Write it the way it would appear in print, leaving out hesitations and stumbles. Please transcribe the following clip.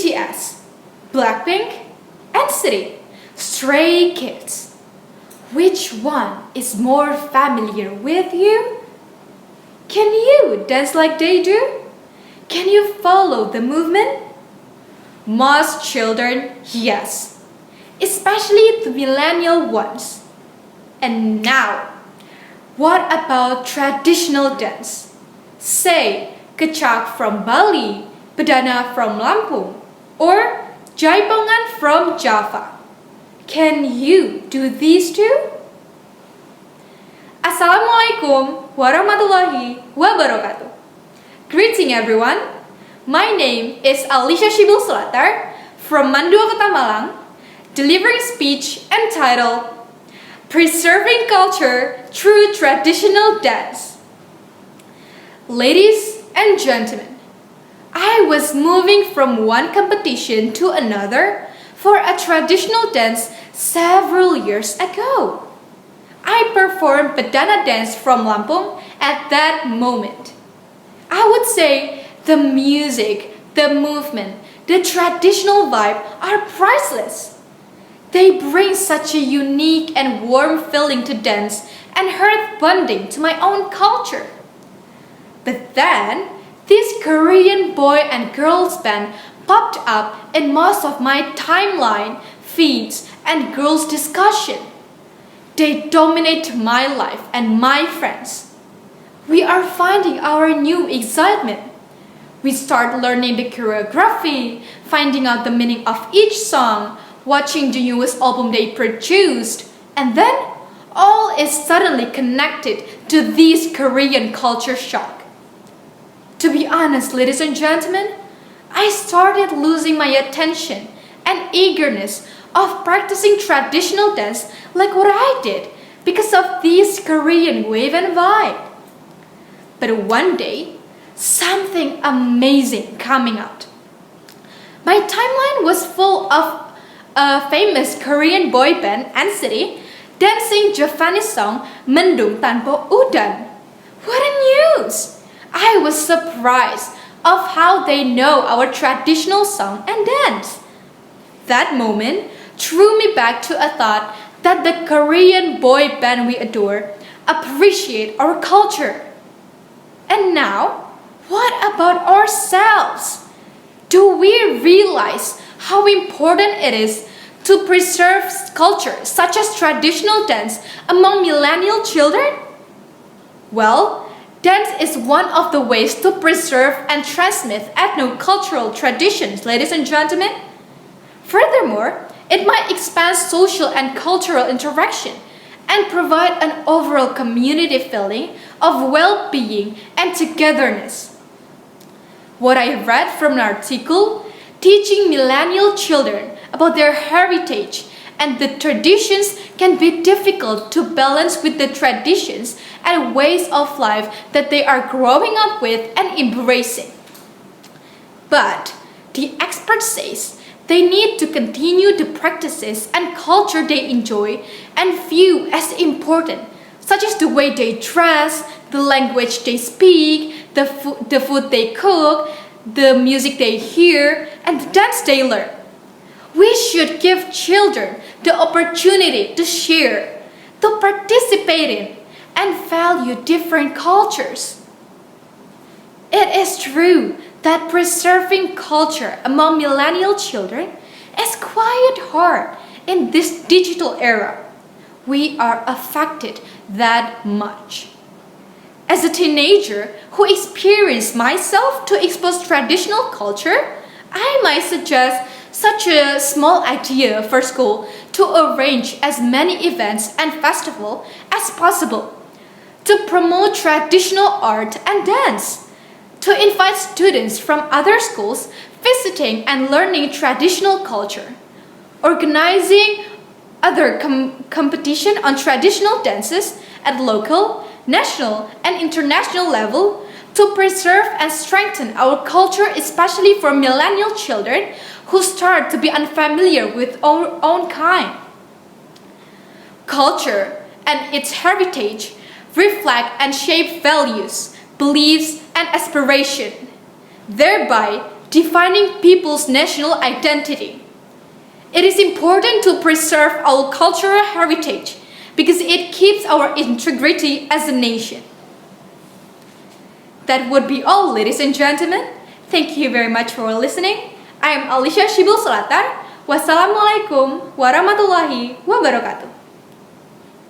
BTS, Blackpink, NCT, Stray Kids. Which one is more familiar with you? Can you dance like they do? Can you follow the movement? Most children, yes, especially the millennial ones. And now, what about traditional dance? Say, Kecak from Bali, Bedana from Lampung, or Jaipongan from Java. Can you do these too? Assalamualaikum warahmatullahi wabarakatuh. Greeting everyone. My name is Aleesha Sybill Sholatar from Kota Malang, delivering speech entitled Preserving Culture Through Traditional Dance. Ladies and gentlemen, I was moving from one competition to another for a traditional dance several years ago. I performed Bedana dance from Lampung at that moment. I would say the music, the movement, the traditional vibe are priceless. They bring such a unique and warm feeling to dance and heart bonding to my own culture. But then, this Korean boy and girls band popped up in most of my timeline, feeds, and girls' discussion. They dominate my life and my friends. We are finding our new excitement. We start learning the choreography, finding out the meaning of each song, watching the newest album they produced, and then all is suddenly connected to this Korean culture shock. To be honest, ladies and gentlemen, I started losing my attention and eagerness of practicing traditional dance like what I did because of this Korean wave and vibe. But one day, something amazing coming out. My timeline was full of a famous Korean boy band NCT dancing Japanese song Mendung Tanpa Udan. What a news! I was surprised of how they know our traditional song and dance. That moment threw me back to a thought that the Korean boy band we adore appreciate our culture. And now, what about ourselves? Do we realize how important it is to preserve culture such as traditional dance among millennial children? Well, dance is one of the ways to preserve and transmit ethno-cultural traditions, ladies and gentlemen. Furthermore, it might expand social and cultural interaction and provide an overall community feeling of well-being and togetherness. What I read from an article teaching millennial children about their heritage and the traditions can be difficult to balance with the traditions and ways of life that they are growing up with and embracing. But the expert says they need to continue the practices and culture they enjoy and view as important, such as the way they dress, the language they speak, the food they cook, the music they hear, and the dance they learn. We should give children the opportunity to share, to participate in, and value different cultures. It is true that preserving culture among millennial children is quite hard in this digital era. We are affected that much. As a teenager who experienced myself to expose traditional culture, I might suggest such a small idea for school to arrange as many events and festivals as possible, to promote traditional art and dance, to invite students from other schools visiting and learning traditional culture, organizing other competition on traditional dances at local, national, and international level to preserve and strengthen our culture, especially for millennial children who start to be unfamiliar with our own kind. Culture and its heritage reflect and shape values, beliefs, and aspiration. Thereby, defining people's national identity. It is important to preserve our cultural heritage because it keeps our integrity as a nation. That would be all, ladies and gentlemen. Thank you very much for listening. I am Aleesha Sybill Sholatar. Wassalamualaikum warahmatullahi wabarakatuh.